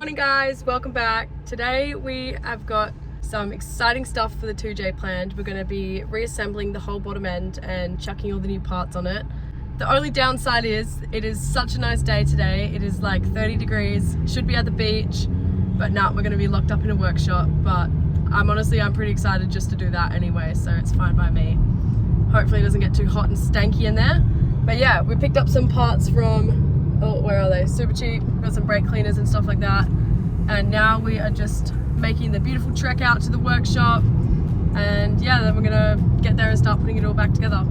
Morning guys, welcome back. Today we have got some exciting stuff for the 2J planned. We're going to be reassembling the whole bottom end and chucking all the new parts on it. The only downside is it is such a nice day today. It is like 30 degrees, should be at the beach, but now we're going to be locked up in a workshop. But I'm pretty excited just to do that anyway, so it's fine by me. Hopefully it doesn't get too hot and stanky in there. But yeah, we picked up some parts from, oh, where are they? Super cheap. We've got some brake cleaners and stuff like that. And now we are just making the beautiful trek out to the workshop. And yeah, then we're gonna get there and start putting it all back together.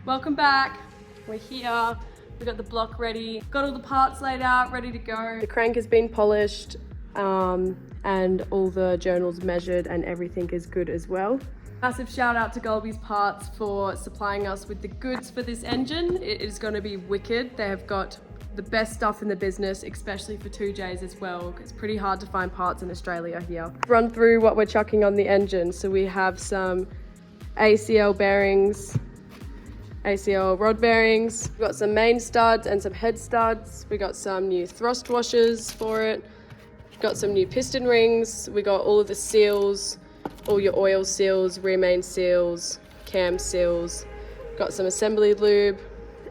Welcome back. We're here. We got the block ready. Got all the parts laid out, ready to go. The crank has been polished and all the journals measured and everything is good as well. Massive shout out to Golby's Parts for supplying us with the goods for this engine. It is going to be wicked. They have got the best stuff in the business, especially for 2Js as well. It's pretty hard to find parts in Australia here. Run through what we're chucking on the engine. So we have some ACL bearings, ACL rod bearings. We've got some main studs and some head studs. We got some new thrust washers for it. We've got some new piston rings. We got all of the seals, all your oil seals, rear main seals, cam seals. Got some assembly lube,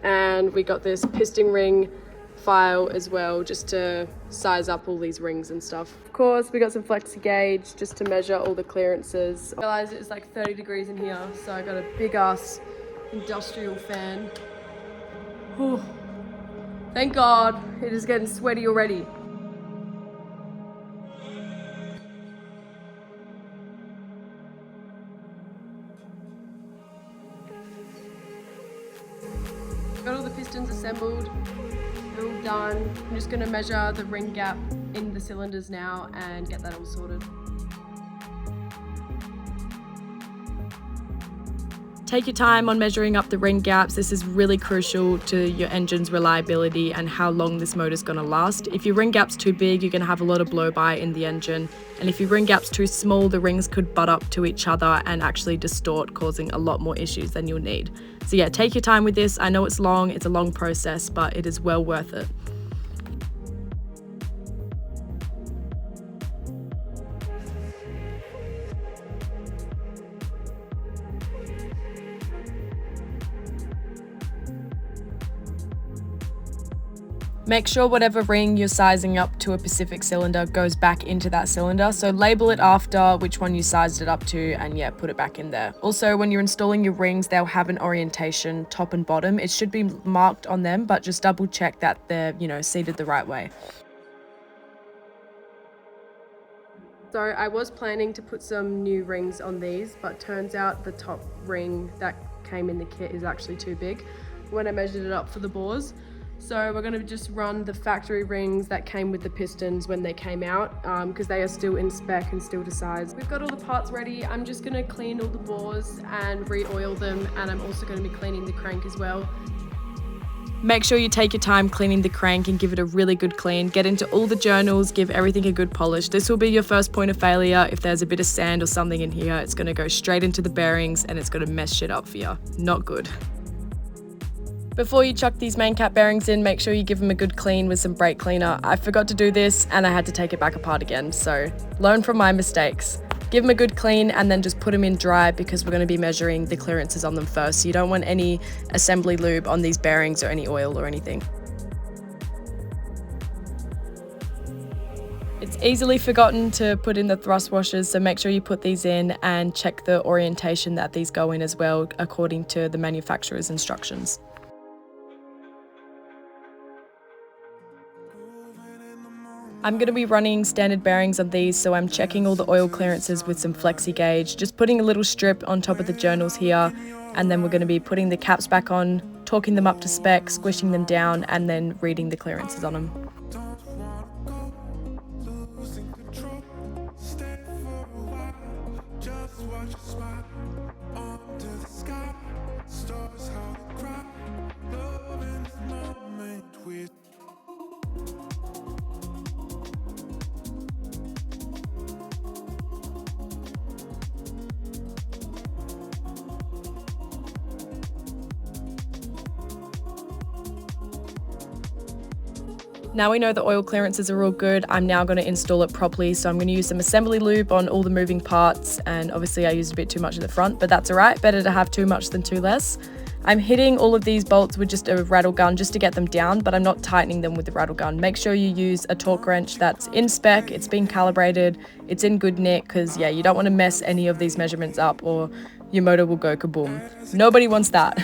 and we got this piston ring file as well, just to size up all these rings and stuff. Of course, we got some flexi gauge just to measure all the clearances. I realized it's like 30 degrees in here, so I got a big ass industrial fan. Whew. Thank God, it is getting sweaty already. Got all the pistons assembled, they're all done. I'm just gonna measure the ring gap in the cylinders now and get that all sorted. Take your time on measuring up the ring gaps. This is really crucial to your engine's reliability and how long this motor is going to last. If your ring gap's too big, you're going to have a lot of blow by in the engine. And if your ring gap's too small, the rings could butt up to each other and actually distort, causing a lot more issues than you'll need. So yeah, take your time with this. I know it's a long process, but it is well worth it. Make sure whatever ring you're sizing up to a specific cylinder goes back into that cylinder. So label it after which one you sized it up to and yeah, put it back in there. Also, when you're installing your rings, they'll have an orientation top and bottom. It should be marked on them, but just double check that they're, seated the right way. So I was planning to put some new rings on these, but turns out the top ring that came in the kit is actually too big when I measured it up for the bores. So we're going to just run the factory rings that came with the pistons when they came out, because they are still in spec and still to size. We've got all the parts ready. I'm just going to clean all the bores and re-oil them, and I'm also going to be cleaning the crank as well. Make sure you take your time cleaning the crank and give it a really good clean. Get into all the journals, give everything a good polish. This will be your first point of failure. If there's a bit of sand or something in here, it's going to go straight into the bearings and it's going to mess shit up for you. Not good. Before you chuck these main cap bearings in, make sure you give them a good clean with some brake cleaner. I forgot to do this and I had to take it back apart again, so learn from my mistakes. Give them a good clean and then just put them in dry, because we're going to be measuring the clearances on them first. So you don't want any assembly lube on these bearings or any oil or anything. It's easily forgotten to put in the thrust washers, so make sure you put these in and check the orientation that these go in as well, according to the manufacturer's instructions. I'm going to be running standard bearings on these, so I'm checking all the oil clearances with some flexi gauge, just putting a little strip on top of the journals here, and then we're going to be putting the caps back on, torquing them up to spec, squishing them down, and then reading the clearances on them. Now we know the oil clearances are all good, I'm now going to install it properly. So I'm going to use some assembly lube on all the moving parts, and obviously I used a bit too much at the front, but that's alright, better to have too much than too less. I'm hitting all of these bolts with just a rattle gun just to get them down, but I'm not tightening them with the rattle gun. Make sure you use a torque wrench that's in spec, it's been calibrated, it's in good nick, because yeah, you don't want to mess any of these measurements up or your motor will go kaboom. Nobody wants that.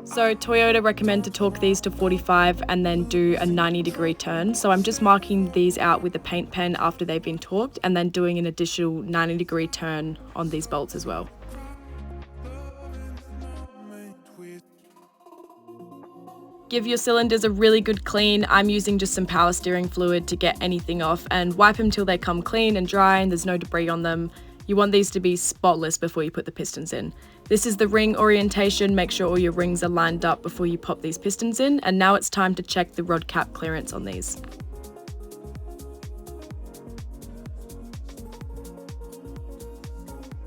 So Toyota recommend to torque these to 45 and then do a 90-degree turn. So I'm just marking these out with the paint pen after they've been torqued and then doing an additional 90-degree turn on these bolts as well. Give your cylinders a really good clean. I'm using just some power steering fluid to get anything off, and wipe them till they come clean and dry and there's no debris on them. You want these to be spotless before you put the pistons in. This is the ring orientation. Make sure all your rings are lined up before you pop these pistons in. And now it's time to check the rod cap clearance on these.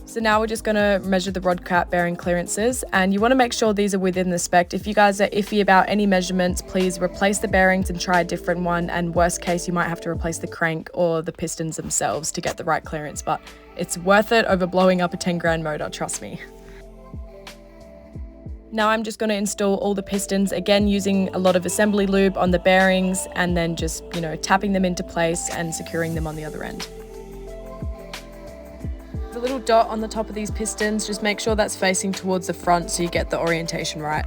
So now we're just going to measure the rod cap bearing clearances, and you want to make sure these are within the spec. If you guys are iffy about any measurements, please replace the bearings and try a different one, and worst case you might have to replace the crank or the pistons themselves to get the right clearance, but it's worth it over blowing up a 10 grand motor, trust me. Now I'm just going to install all the pistons, again using a lot of assembly lube on the bearings and then just, tapping them into place and securing them on the other end. The little dot on the top of these pistons, just make sure that's facing towards the front so you get the orientation right.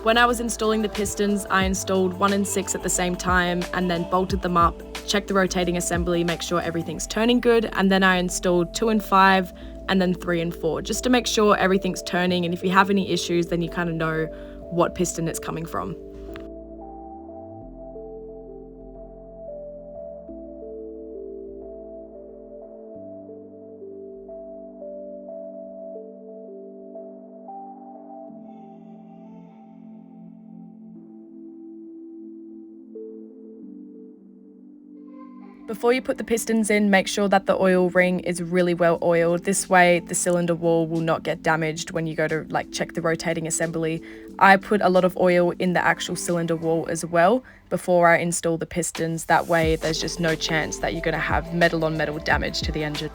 When I was installing the pistons, I installed 1 and 6 at the same time and then bolted them up, checked the rotating assembly, make sure everything's turning good, and then I installed 2 and 5 and then 3 and 4 just to make sure everything's turning, and if you have any issues then you kind of know what piston it's coming from. Before you put the pistons in, make sure that the oil ring is really well oiled. This way the cylinder wall will not get damaged when you go to check the rotating assembly. I put a lot of oil in the actual cylinder wall as well before I install the pistons. That way there's just no chance that you're going to have metal on metal damage to the engine.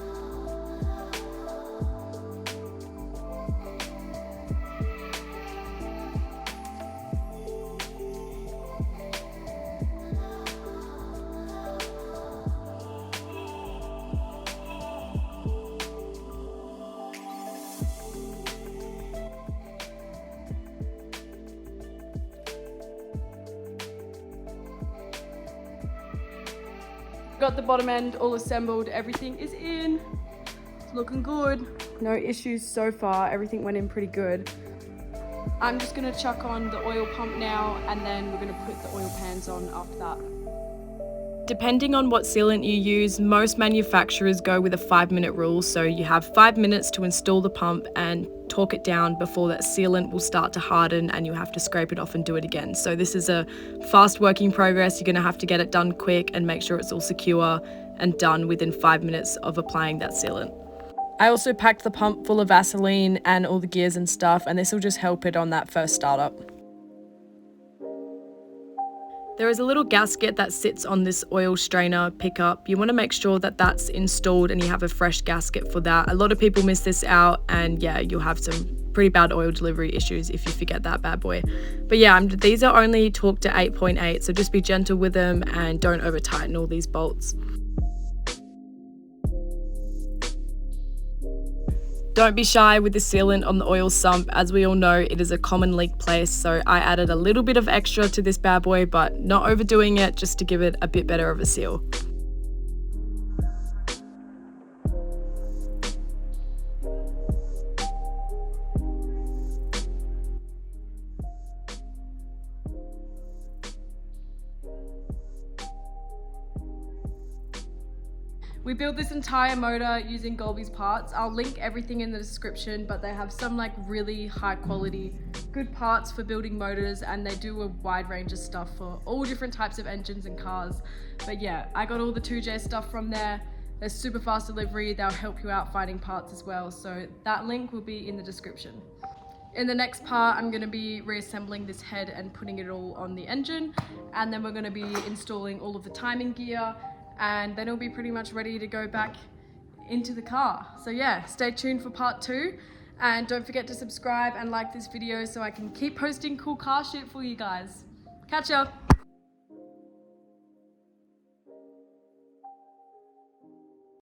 Got the bottom end all assembled, everything is in, it's looking good. No issues so far, everything went in pretty good. I'm just gonna chuck on the oil pump now and then we're gonna put the oil pans on after that. Depending on what sealant you use, most manufacturers go with a 5-minute rule, so you have 5 minutes to install the pump and torque it down before that sealant will start to harden and you have to scrape it off and do it again. So this is a fast work in progress. You're going to have to get it done quick and make sure it's all secure and done within 5 minutes of applying that sealant. I also packed the pump full of Vaseline and all the gears and stuff, and this will just help it on that first startup. There is a little gasket that sits on this oil strainer pickup. You want to make sure that that's installed and you have a fresh gasket for that. A lot of people miss this out, and yeah, you'll have some pretty bad oil delivery issues if you forget that bad boy. But yeah, these are only torqued to 8.8, so just be gentle with them and don't over tighten all these bolts. Don't be shy with the sealant on the oil sump. As we all know, it is a common leak place, so I added a little bit of extra to this bad boy, but not overdoing it, just to give it a bit better of a seal. We built this entire motor using Golby's parts. I'll link everything in the description, but they have some really high quality, good parts for building motors, and they do a wide range of stuff for all different types of engines and cars. But yeah, I got all the 2J stuff from there. They're super fast delivery. They'll help you out finding parts as well. So that link will be in the description. In the next part, I'm going to be reassembling this head and putting it all on the engine. And then we're going to be installing all of the timing gear, and then it'll be pretty much ready to go back into the car. So yeah, stay tuned for part 2. And don't forget to subscribe and like this video so I can keep posting cool car shit for you guys. Catch ya!